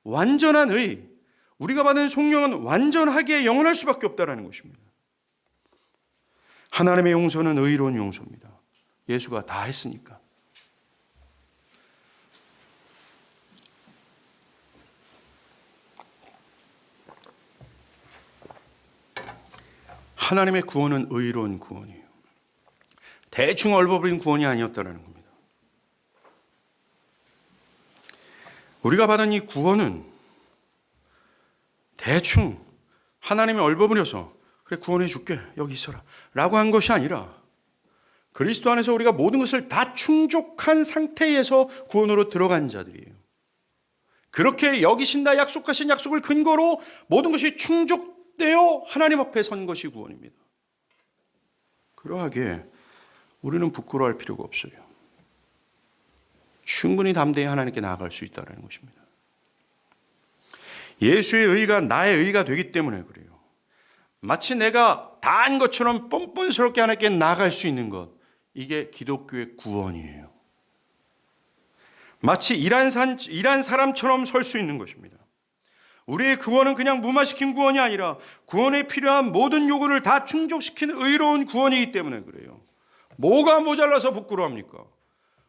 완전한 의, 우리가 받은 성령은 완전하게 영원할 수밖에 없다는 것입니다. 하나님의 용서는 의로운 용서입니다. 예수가 다 했으니까. 하나님의 구원은 의로운 구원이에요. 대충 얼버무린 구원이 아니었다는 겁니다. 우리가 받은 이 구원은 대충 하나님이 얼버무려서 그래 구원해 줄게 여기 있어라 라고 한 것이 아니라 그리스도 안에서 우리가 모든 것을 다 충족한 상태에서 구원으로 들어간 자들이에요. 그렇게 여기신다 약속하신 약속을 근거로 모든 것이 충족되어 하나님 앞에 선 것이 구원입니다. 그러하기에 우리는 부끄러워할 필요가 없어요. 충분히 담대히 하나님께 나아갈 수 있다는 것입니다. 예수의 의가 나의 의가 되기 때문에 그래요. 마치 내가 다 한 것처럼 뻔뻔스럽게 하나님께 나아갈 수 있는 것, 이게 기독교의 구원이에요. 마치 일한 사람처럼 설 수 있는 것입니다. 우리의 구원은 그냥 무마시킨 구원이 아니라 구원에 필요한 모든 요구를 다 충족시키는 의로운 구원이기 때문에 그래요. 뭐가 모자라서 부끄러워합니까?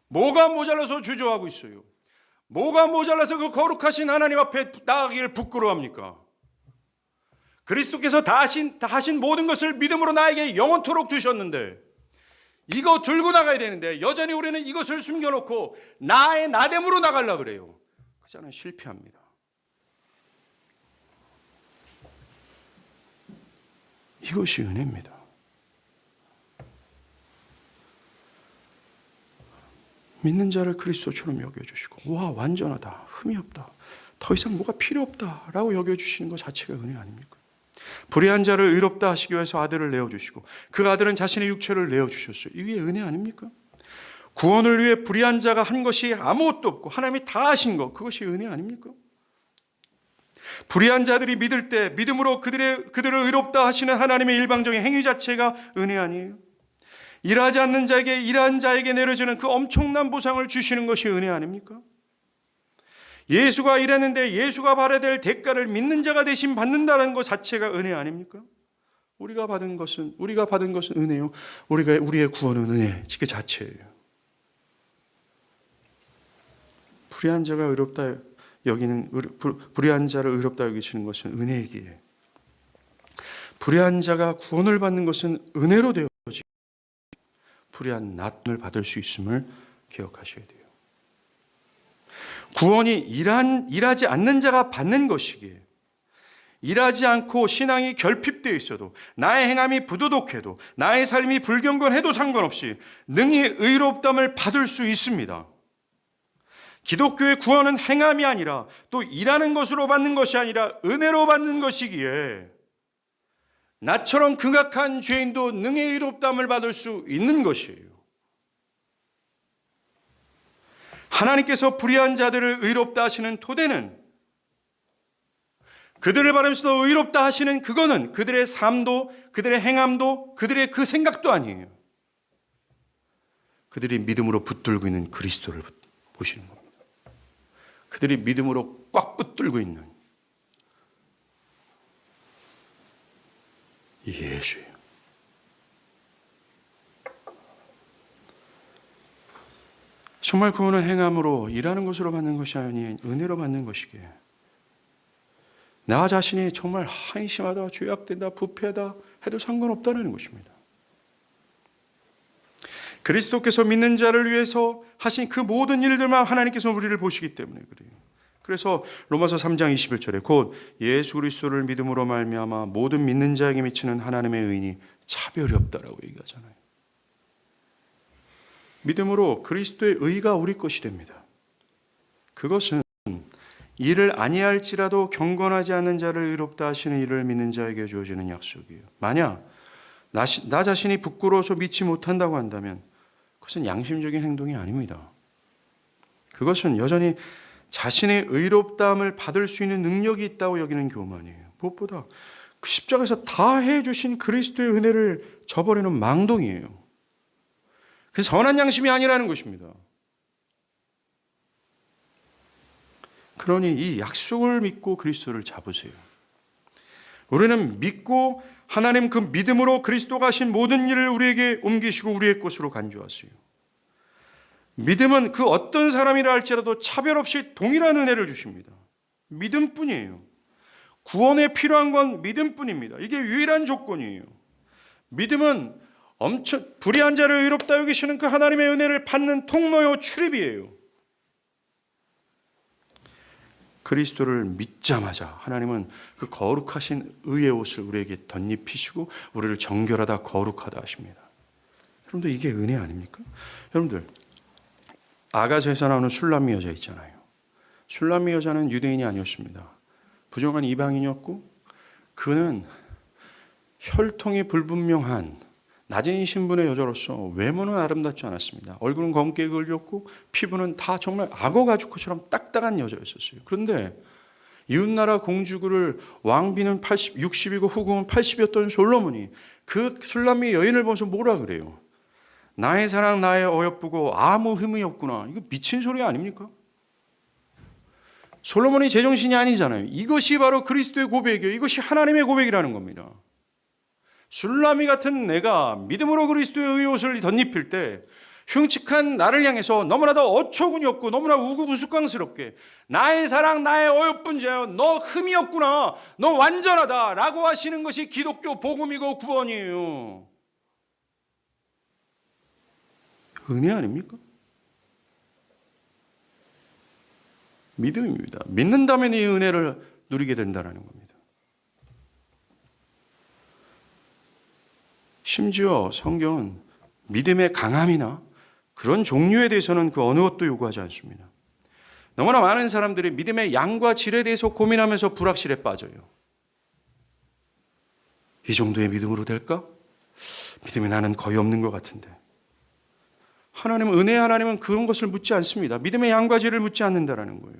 뭐가 모자라서 주저하고 있어요? 뭐가 모자라서 그 거룩하신 하나님 앞에 나아가기를 부끄러워합니까? 그리스도께서 다 하신 모든 것을 믿음으로 나에게 영원토록 주셨는데 이거 들고 나가야 되는데 여전히 우리는 이것을 숨겨놓고 나의 나됨으로 나가려고 그래요. 그자는 실패합니다. 이것이 은혜입니다. 믿는 자를 그리스도처럼 여겨주시고, 와, 완전하다, 흠이 없다, 더 이상 뭐가 필요 없다라고 여겨주시는 것 자체가 은혜 아닙니까? 불의한 자를 의롭다 하시기 위해서 아들을 내어주시고, 그 아들은 자신의 육체를 내어주셨어요. 이게 은혜 아닙니까? 구원을 위해 불의한 자가 한 것이 아무것도 없고 하나님이 다 하신 것, 그것이 은혜 아닙니까? 불의한 자들이 믿을 때 믿음으로 그들을 의롭다 하시는 하나님의 일방적인 행위 자체가 은혜 아니에요? 일하지 않는 자에게 일한 자에게 내려주는 그 엄청난 보상을 주시는 것이 은혜 아닙니까? 예수가 일했는데 예수가 받아야 될 대가를 믿는 자가 대신 받는다는 것 자체가 은혜 아닙니까? 우리가 받은 것은 은혜요. 우리의 구원은 은혜 그 자체예요. 불의한 자가 의롭다 여기는 불의한 자를 의롭다 여기시는 것은 은혜이기에, 불의한 자가 구원을 받는 것은 은혜로 되어지 불의한 낫을 받을 수 있음을 기억하셔야 돼요. 구원이 일하지 않는 자가 받는 것이기에, 일하지 않고 신앙이 결핍되어 있어도, 나의 행함이 부도덕해도, 나의 삶이 불경건해도 상관없이 능히 의롭담을 받을 수 있습니다. 기독교의 구원은 행함이 아니라 또 일하는 것으로 받는 것이 아니라 은혜로 받는 것이기에, 나처럼 극악한 죄인도 능히 의롭담을 받을 수 있는 것이에요. 하나님께서 불의한 자들을 의롭다 하시는 토대는, 그들을 바라면서도 의롭다 하시는 그거는 그들의 삶도, 그들의 행함도, 그들의 그 생각도 아니에요. 그들이 믿음으로 붙들고 있는 그리스도를 보시는 겁니다. 그들이 믿음으로 꽉 붙들고 있는 예수예요. 정말 구원은 행함으로 일하는 것으로 받는 것이 아닌 은혜로 받는 것이기에, 나 자신이 정말 한심하다, 죄악되다, 부패하다 해도 상관없다는 것입니다. 그리스도께서 믿는 자를 위해서 하신 그 모든 일들만 하나님께서 우리를 보시기 때문에 그래요. 그래서 로마서 3장 21절에 곧 예수 그리스도를 믿음으로 말미암아 모든 믿는 자에게 미치는 하나님의 의인이 차별이 없다라고 얘기하잖아요. 믿음으로 그리스도의 의가 우리 것이 됩니다. 그것은 이를 아니할지라도 경건하지 않는 자를 의롭다 하시는 이를 믿는 자에게 주어지는 약속이에요. 만약 나 자신이 부끄러워서 믿지 못한다고 한다면 그것은 양심적인 행동이 아닙니다. 그것은 여전히 자신의 의롭다함을 받을 수 있는 능력이 있다고 여기는 교만이에요. 무엇보다 그 십자가에서 다 해주신 그리스도의 은혜를 저버리는 망동이에요. 그 선한 양심이 아니라는 것입니다. 그러니 이 약속을 믿고 그리스도를 잡으세요. 우리는 믿고 하나님 그 믿음으로 그리스도가 하신 모든 일을 우리에게 옮기시고 우리의 것으로 간주하세요. 믿음은 그 어떤 사람이라 할지라도 차별 없이 동일한 은혜를 주십니다. 믿음뿐이에요. 구원에 필요한 건 믿음뿐입니다. 이게 유일한 조건이에요. 믿음은 불의한 자를 의롭다 여기시는 그 하나님의 은혜를 받는 통로요, 출입이에요. 그리스도를 믿자마자 하나님은 그 거룩하신 의의 옷을 우리에게 덧입히시고 우리를 정결하다 거룩하다 하십니다. 여러분들 이게 은혜 아닙니까? 여러분들 아가서에서 나오는 술람미 여자 있잖아요. 술람미 여자는 유대인이 아니었습니다. 부정한 이방인이었고 그는 혈통이 불분명한 낮은 신분의 여자로서 외모는 아름답지 않았습니다. 얼굴은 검게 그을렸고 피부는 다 정말 악어 가죽처럼 딱딱한 여자였었어요. 그런데 이웃나라 공주를 왕비는 60이고 후궁은 80이었던 솔로몬이 그 술람미 여인을 보면서 뭐라 그래요? 나의 사랑 나의 어여쁘고 아무 흠이 없구나. 이거 미친 소리 아닙니까? 솔로몬이 제정신이 아니잖아요. 이것이 바로 그리스도의 고백이에요. 이것이 하나님의 고백이라는 겁니다. 술라미 같은 내가 믿음으로 그리스도의 의의 옷을 덧입힐 때 흉측한 나를 향해서 너무나도 어처구니 없고 너무나 우스꽝스럽게 나의 사랑 나의 어여쁜 자여 너 흠이 없구나 너 완전하다 라고 하시는 것이 기독교 복음이고 구원이에요. 은혜 아닙니까? 믿음입니다. 믿는다면 이 은혜를 누리게 된다는 겁니다. 심지어 성경은 믿음의 강함이나 그런 종류에 대해서는 그 어느 것도 요구하지 않습니다. 너무나 많은 사람들이 믿음의 양과 질에 대해서 고민하면서 불확실에 빠져요. 이 정도의 믿음으로 될까? 믿음이 나는 거의 없는 것 같은데. 은혜의 하나님은 그런 것을 묻지 않습니다. 믿음의 양과 질을 묻지 않는다라는 거예요.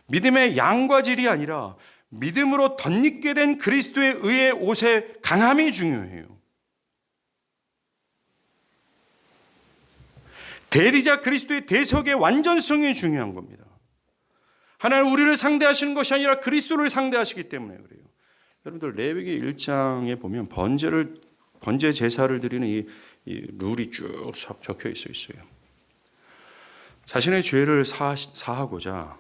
믿음의 양과 질이 아니라 믿음으로 덧입게 된 그리스도의 의의 옷의 강함이 중요해요. 대리자 그리스도의 대석의 완전성이 중요한 겁니다. 하나님 우리를 상대하시는 것이 아니라 그리스도를 상대하시기 때문에 그래요. 여러분들 레위기 1장에 보면 번제 제사를 드리는 이 룰이 쭉 적혀 있어요. 자신의 죄를 사하고자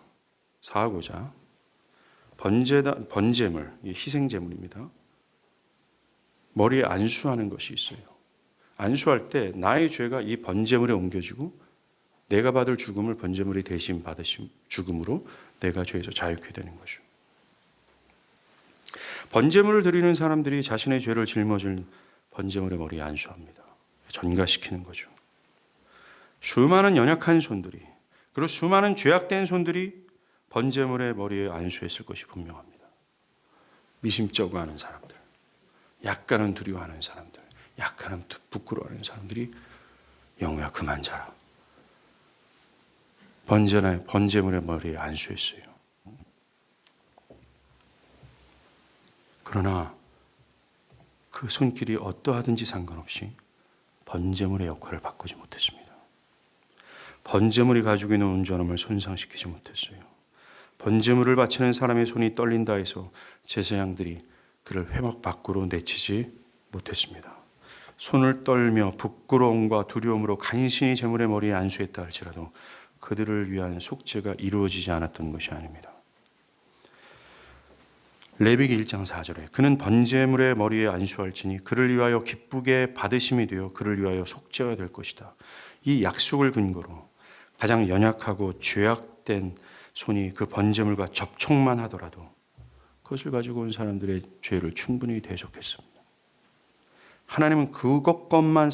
번제물, 희생제물입니다. 머리에 안수하는 것이 있어요. 안수할 때 나의 죄가 이 번제물에 옮겨지고 내가 받을 죽음을 번제물이 대신 받으신 죽음으로 내가 죄에서 자유케 되는 것이죠. 번제물을 드리는 사람들이 자신의 죄를 짊어질 번제물의 머리에 안수합니다. 전가시키는 거죠. 수많은 연약한 손들이, 그리고 수많은 죄악된 손들이 번제물의 머리에 안수했을 것이 분명합니다. 미심쩍어하는 사람들, 약간은 두려워하는 사람들, 약간은 부끄러워하는 사람들이 영우야 그만 자라. 번제물의 머리에 안수했어요. 그러나 그 손길이 어떠하든지 상관없이 번제물의 역할을 바꾸지 못했습니다. 번제물이 가지고 있는 온전함을 손상시키지 못했어요. 번제물을 바치는 사람의 손이 떨린다 해서 제사장들이 그를 회막 밖으로 내치지 못했습니다. 손을 떨며 부끄러움과 두려움으로 간신히 제물의 머리에 안수했다 할지라도 그들을 위한 속죄가 이루어지지 않았던 것이 아닙니다. 레위기 1장 4절에 그는 번제물의 머리에 안수할지니 그를 위하여 기쁘게 받으심이 되어 그를 위하여 속죄가 될 것이다. 이 약속을 근거로 가장 연약하고 죄악된 손이 그 번제물과 접촉만 하더라도 그것을 가지고 온 사람들의 죄를 충분히 대속했습니다. 하나님은 그것만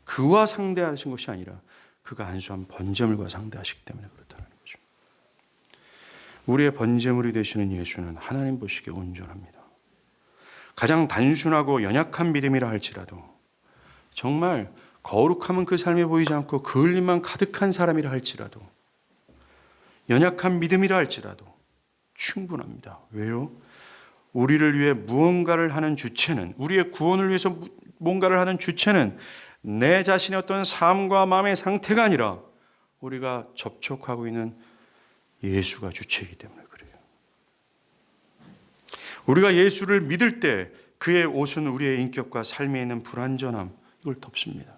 그와 상대하신 것이 아니라 그가 안수한 번제물과 상대하시기 때문에 그렇다는 거죠. 우리의 번제물이 되시는 예수는 하나님 보시기에 온전합니다. 가장 단순하고 연약한 믿음이라 할지라도 정말 거룩함은 그 삶에 보이지 않고 그을림만 가득한 사람이라 할지라도 연약한 믿음이라 할지라도 충분합니다. 왜요? 우리를 위해 무언가를 하는 주체는, 우리의 구원을 위해서 뭔가를 하는 주체는 내 자신의 어떤 삶과 마음의 상태가 아니라 우리가 접촉하고 있는 예수가 주체이기 때문에 그래요. 우리가 예수를 믿을 때 그의 옷은 우리의 인격과 삶에 있는 불완전함, 이걸 덮습니다.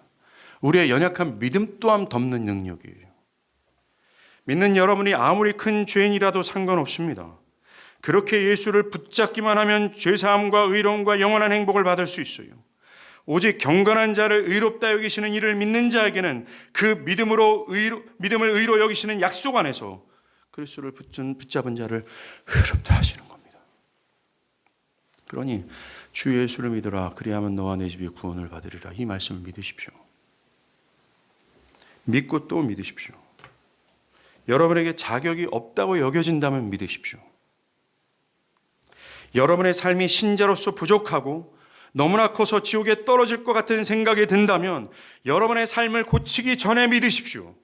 우리의 연약한 믿음 또한 덮는 능력이에요. 믿는 여러분이 아무리 큰 죄인이라도 상관없습니다. 그렇게 예수를 붙잡기만 하면 죄사함과 의로움과 영원한 행복을 받을 수 있어요. 오직 경건한 자를 의롭다 여기시는 이를 믿는 자에게는 그 믿음을 의로 여기시는 약속 안에서 그리스도를 붙잡은 자를 의롭다 하시는 겁니다. 그러니 주 예수를 믿으라 그리하면 너와 내 집이 구원을 받으리라. 이 말씀을 믿으십시오. 믿고 또 믿으십시오. 여러분에게 자격이 없다고 여겨진다면 믿으십시오. 여러분의 삶이 신자로서 부족하고 너무나 커서 지옥에 떨어질 것 같은 생각이 든다면 여러분의 삶을 고치기 전에 믿으십시오.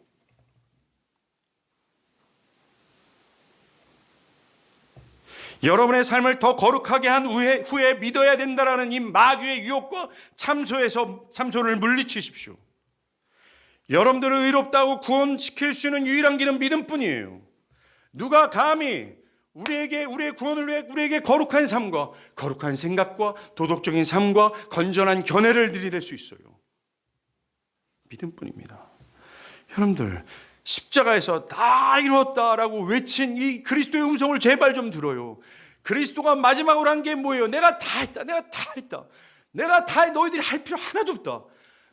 여러분의 삶을 더 거룩하게 한 후에 믿어야 된다라는 이 마귀의 유혹과 참소를 물리치십시오. 여러분들을 의롭다고 구원시킬 수 있는 유일한 길은 믿음뿐이에요. 누가 감히 우리의 구원을 위해 우리에게 거룩한 삶과 거룩한 생각과 도덕적인 삶과 건전한 견해를 들이댈 수 있어요? 믿음뿐입니다. 여러분들 십자가에서 다 이루었다라고 외친 이 그리스도의 음성을 제발 좀 들어요. 그리스도가 마지막으로 한 게 뭐예요? 내가 다 했다. 내가 다 해. 너희들이 할 필요 하나도 없다.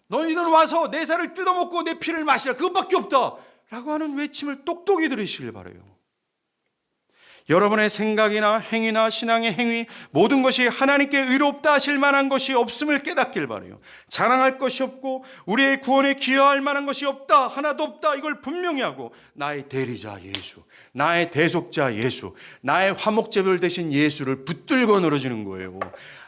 너희들 와서 내 살을 뜯어먹고 내 피를 마시라. 그것밖에 없다 라고 하는 외침을 똑똑히 들으시길 바라요. 여러분의 생각이나 행위나 신앙의 행위, 모든 것이 하나님께 의롭다 하실 만한 것이 없음을 깨닫길 바라요. 자랑할 것이 없고 우리의 구원에 기여할 만한 것이 없다, 하나도 없다, 이걸 분명히 하고 나의 대리자 예수, 나의 대속자 예수, 나의 화목제별 되신 예수를 붙들고 늘어지는 거예요.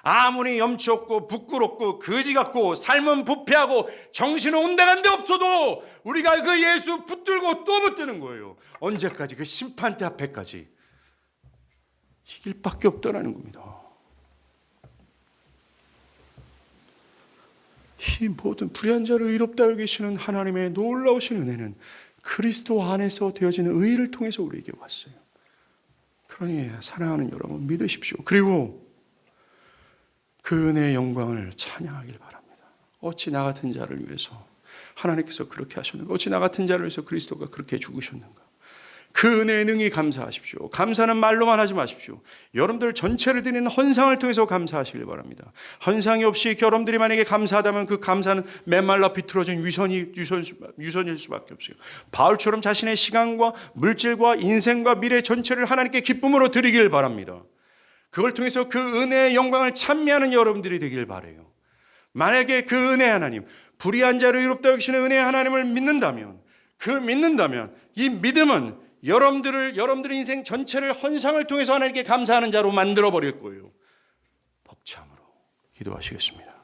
아무리 염치 없고 부끄럽고 거지 같고 삶은 부패하고 정신은 온데간데 없어도 우리가 그 예수 붙들고 또 붙드는 거예요. 언제까지? 그 심판대 앞에까지. 이 길밖에 없다라는 겁니다. 이 모든 불의한 자를 의롭다 여기시는 하나님의 놀라우신 은혜는 그리스도 안에서 되어지는 의를 통해서 우리에게 왔어요. 그러니 사랑하는 여러분 믿으십시오. 그리고 그 은혜의 영광을 찬양하길 바랍니다. 어찌 나 같은 자를 위해서 하나님께서 그렇게 하셨는가? 어찌 나 같은 자를 위해서 그리스도가 그렇게 죽으셨는가? 그 은혜에 능히 감사하십시오. 감사는 말로만 하지 마십시오. 여러분들 전체를 드리는 헌상을 통해서 감사하시길 바랍니다. 헌상이 없이 여러분들이 만약에 감사하다면 그 감사는 메말라 비틀어진 유선일 수밖에 없어요. 바울처럼 자신의 시간과 물질과 인생과 미래 전체를 하나님께 기쁨으로 드리길 바랍니다. 그걸 통해서 그 은혜의 영광을 찬미하는 여러분들이 되길 바라요. 만약에 그 은혜 하나님, 불의한 자를 의롭다 여기시는 은혜 하나님을 믿는다면, 이 믿음은 여러분들의 인생 전체를 헌상을 통해서 하나님께 감사하는 자로 만들어버릴 거예요. 복참으로 기도하시겠습니다.